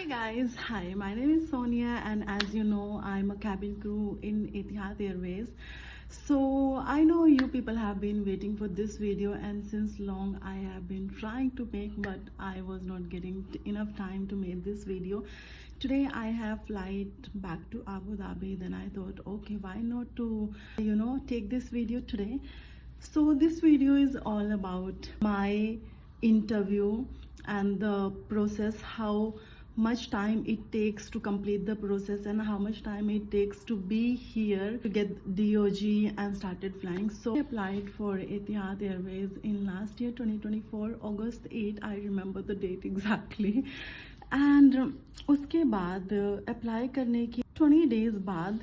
guys, hi, my name is Sonia, and as you know, I'm a cabin crew in Etihad Airways. So I know you people have been waiting for this video, and since long I have been trying to make, but I was not getting enough time to make this video. Today I have flight back to Abu Dhabi. Then I thought, okay, why not to take this video today. So this video is all about my interview and the process, how much time it takes to complete the process and how much time it takes to be here to get DOG and started flying. So I applied for Etihad Airways in last year 2024 August 8, I remember the date exactly. And उसके बाद apply करने के 20 days बाद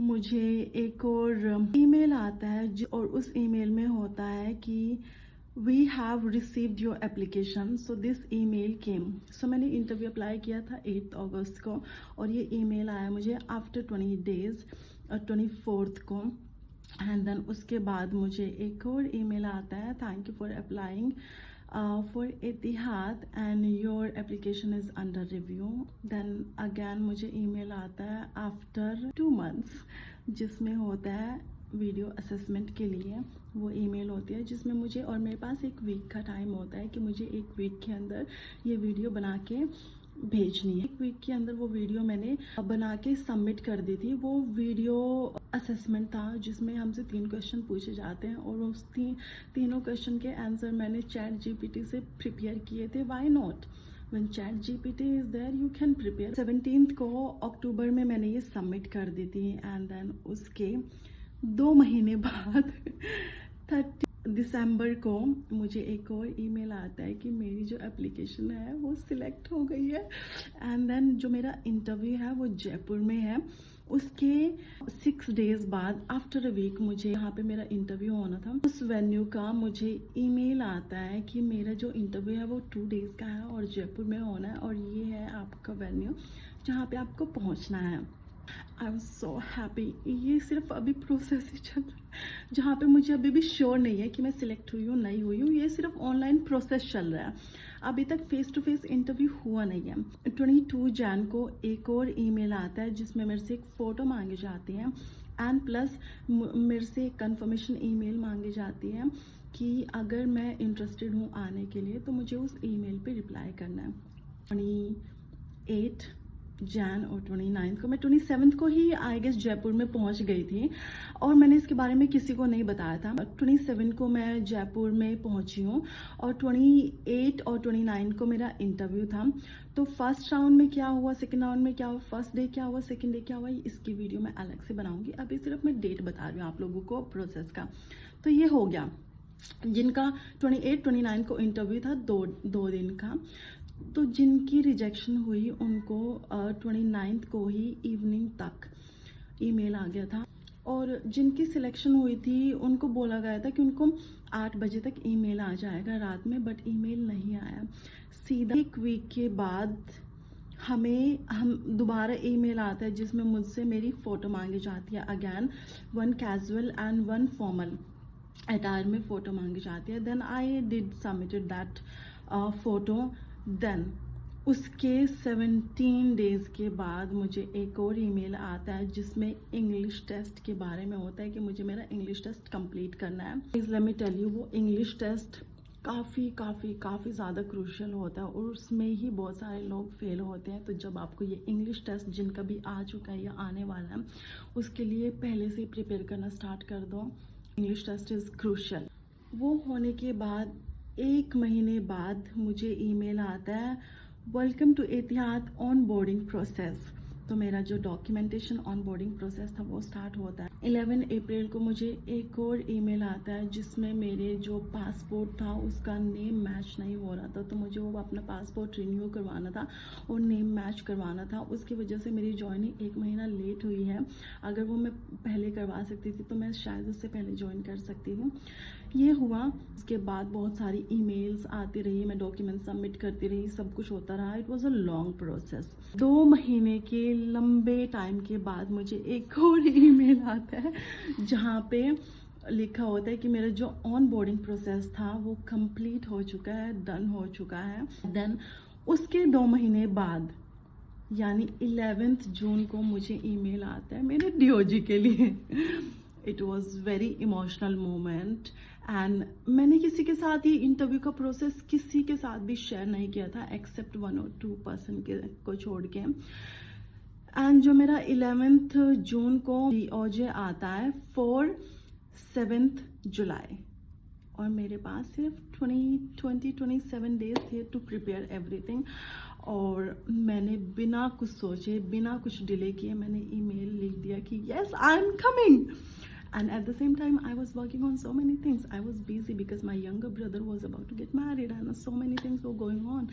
मुझे एक और email आता है और उस ईमेल में होता है कि we have received your application. So this email came. So मैंने इंटरव्यू अप्लाई किया था 8 अगस्त को और ये ईमेल आया मुझे आफ्टर 20 डेज 24 को. एंड देन उसके बाद मुझे एक और ईमेल आता है, thank you for applying for Etihad and your application is under review. Then again मुझे email आता है after 2 months जिसमें होता है वीडियो असेसमेंट के लिए. वो ईमेल होती है जिसमें मुझे, और मेरे पास एक वीक का टाइम होता है कि मुझे एक वीक के अंदर ये वीडियो बना के भेजनी है. एक वीक के अंदर वो वीडियो मैंने बना के सबमिट कर दी थी. वो वीडियो असेसमेंट था जिसमें हमसे 3 क्वेश्चन पूछे जाते हैं और उस तीनों क्वेश्चन के आंसर मैंने चैट जीपीटी से प्रिपेयर किए थे. Why not, when chat GPT is there you can prepare. 17 को अक्टूबर में मैंने ये सबमिट कर दी थी. एंड देन उसके 2 महीने बाद 30 दिसंबर को मुझे एक और ईमेल आता है कि मेरी जो एप्लीकेशन है वो सिलेक्ट हो गई है. एंड देन जो मेरा इंटरव्यू है वो जयपुर में है. उसके 6 डेज बाद आफ्टर अ वीक मुझे यहाँ पे मेरा इंटरव्यू होना था. उस वेन्यू का मुझे ईमेल आता है कि मेरा जो इंटरव्यू है वो 2 डेज का है और जयपुर में होना है और ये है आपका वेन्यू जहाँ पे आपको पहुँचना है. I was so happy. ये सिर्फ अभी प्रोसेस ही चल रहा है जहाँ पे मुझे अभी भी श्योर नहीं है कि मैं सिलेक्ट हुई हूँ नहीं हुई हूँ. ये सिर्फ ऑनलाइन प्रोसेस चल रहा है, अभी तक फेस टू फेस इंटरव्यू हुआ नहीं है. 22 जैन को एक और ईमेल आता है जिसमें मेरे से एक फ़ोटो मांगी जाती है एंड प्लस मेरे से एक कन्फर्मेशन ईमेल मांगी जाती है कि अगर मैं इंटरेस्टेड हूँ आने के लिए तो मुझे उस ईमेल पे रिप्लाई करना है. 28 जैन और 29 को, मैं 27 को ही आई गेस जयपुर में पहुंच गई थी और मैंने इसके बारे में किसी को नहीं बताया था. 27 को मैं जयपुर में पहुंची हूँ और 28 और 29 को मेरा इंटरव्यू था. तो फर्स्ट राउंड में क्या हुआ, सेकंड राउंड में क्या हुआ, फर्स्ट डे क्या हुआ, सेकंड डे क्या हुआ, इसकी वीडियो मैं अलग से बनाऊंगी. अभी सिर्फ मैं डेट बता रही हूँ आप लोगों को प्रोसेस का. तो ये हो गया जिनका 28 29 को इंटरव्यू था, 2 दिन का. तो जिनकी रिजेक्शन हुई उनको 29 को ही इवनिंग तक ईमेल आ गया था और जिनकी सिलेक्शन हुई थी उनको बोला गया था कि उनको 8 बजे तक ईमेल आ जाएगा रात में, बट ईमेल नहीं आया. सीधा 1 वीक के बाद हम दोबारा ईमेल आता है जिसमें मुझसे मेरी फ़ोटो मांगी जाती है. Again 1 casual and 1 formal attire में फ़ोटो मांगी जाती है. Then I did submitted that photo. Then उसके 17 डेज़ के बाद मुझे एक और ईमेल आता है जिसमें इंग्लिश टेस्ट के बारे में होता है कि मुझे मेरा इंग्लिश टेस्ट कंप्लीट करना है. Please let me tell you, वो इंग्लिश टेस्ट काफ़ी ज़्यादा क्रूशियल होता है और उसमें ही बहुत सारे लोग फेल होते हैं. तो जब आपको ये इंग्लिश टेस्ट जिनका भी आ चुका है या आने वाला है उसके लिए पहले से प्रिपेयर करना स्टार्ट कर दो. English test is crucial. वो होने के बाद 1 महीने बाद मुझे ईमेल आता है, welcome to Etihad onboarding process. तो मेरा जो डॉक्यूमेंटेशन ऑन बोर्डिंग प्रोसेस था वो स्टार्ट होता है. 11 अप्रैल को मुझे एक और ईमेल आता है जिसमें मेरे जो पासपोर्ट था उसका नेम मैच नहीं हो रहा था. तो मुझे वो अपना पासपोर्ट रिन्यू करवाना था और नेम मैच करवाना था. उसकी वजह से मेरी ज्वाइनिंग 1 महीना लेट हुई है. अगर वो मैं पहले करवा सकती थी तो मैं शायद उससे पहले ज्वाइन कर सकती हूँ. ये हुआ. उसके बाद बहुत सारी ईमेल्स आती रही, मैं डॉक्यूमेंट सबमिट करती रही, सब कुछ होता रहा. It was a long process. 2 महीने के लंबे टाइम के बाद मुझे एक और ईमेल आता है जहाँ पे लिखा होता है कि मेरा जो ऑन बोर्डिंग प्रोसेस था वो कंप्लीट हो चुका है, डन हो चुका है. देन उसके 2 महीने बाद यानी 11th जून को मुझे ईमेल आता है मेरे डीओजी के लिए। It was very emotional moment and मैंने किसी के साथ ये इंटरव्यू का प्रोसेस किसी के साथ भी शेयर नहीं किया था एक्सेप्ट 1 और 2 पर्सन को छोड़ के। एंड जो मेरा 11th जून को डीओजे आता है फॉर 7th जुलाई, और मेरे पास सिर्फ 27 डेज थे टू प्रिपेयर एवरीथिंग। और मैंने बिना कुछ सोचे, बिना कुछ डिले किए, मैंने ईमेल लिख दिया कि yes I am coming. And at the same time, I was working on so many things. I was busy because my younger brother was about to get married and so many things were going on.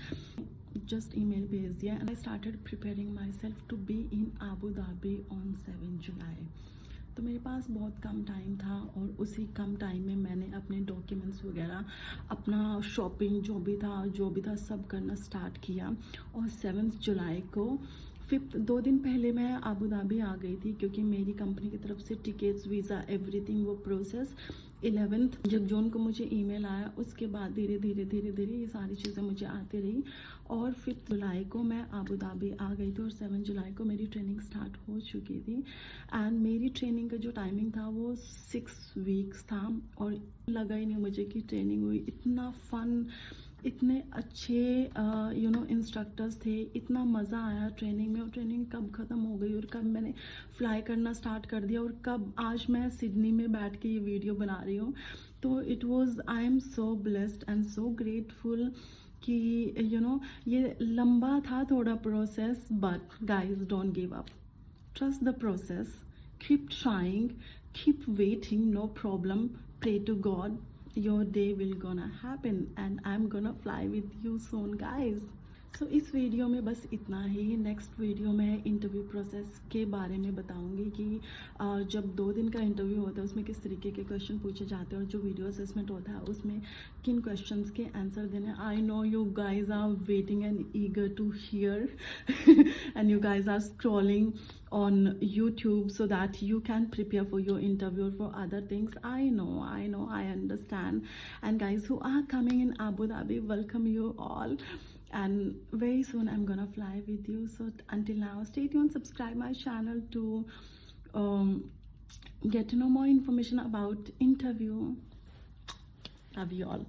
Just email भेज दिया and I started preparing myself to be in Abu Dhabi on 7 July. तो मेरे पास बहुत कम time था और उसी कम time में मैंने अपने डॉक्यूमेंट्स वगैरह, अपना शॉपिंग जो भी था सब करना स्टार्ट किया। और 7 जुलाई को 2 दिन पहले मैं अबू धाबी आ गई थी क्योंकि मेरी कंपनी की तरफ से टिकट्स, वीज़ा, एवरीथिंग वो प्रोसेस 11th जब जून को मुझे ईमेल आया उसके बाद धीरे धीरे ये सारी चीज़ें मुझे आती रही। और 5 जुलाई को मैं अबू धाबी आ गई थी और 7 जुलाई को मेरी ट्रेनिंग स्टार्ट हो चुकी थी। एंड मेरी ट्रेनिंग का जो टाइमिंग था वो 6 वीक्स था और लगा ही नहीं मुझे कि ट्रेनिंग हुई। इतना फन, इतने अच्छे इंस्ट्रक्टर्स थे, इतना मज़ा आया ट्रेनिंग में। और ट्रेनिंग कब ख़त्म हो गई और कब मैंने फ्लाई करना स्टार्ट कर दिया और कब आज मैं सिडनी में बैठ के ये वीडियो बना रही हूँ। तो it was, I am so blessed and so grateful कि ये लंबा था थोड़ा process, but guys don't give up, trust the process, keep trying, keep waiting, no problem, pray to God, your day will gonna happen and I'm gonna fly with you soon guys. So इस video में बस इतना ही। Next video में interview process के बारे में बताऊंगी कि जब 2 दिन का इंटरव्यू होता है उसमें किस तरीके के क्वेश्चन पूछे जाते हैं और जो वीडियो असेसमेंट होता है उसमें किन क्वेश्चंस के आंसर देने। I know you guys are waiting and eager to hear and you guys are scrolling on YouTube so that you can prepare for your interview or for other things. I know, I understand. And guys who are coming in Abu Dhabi, welcome you all. And very soon I'm gonna fly with you. So until now, stay tuned, subscribe my channel to get to know more information about interview. Love you all.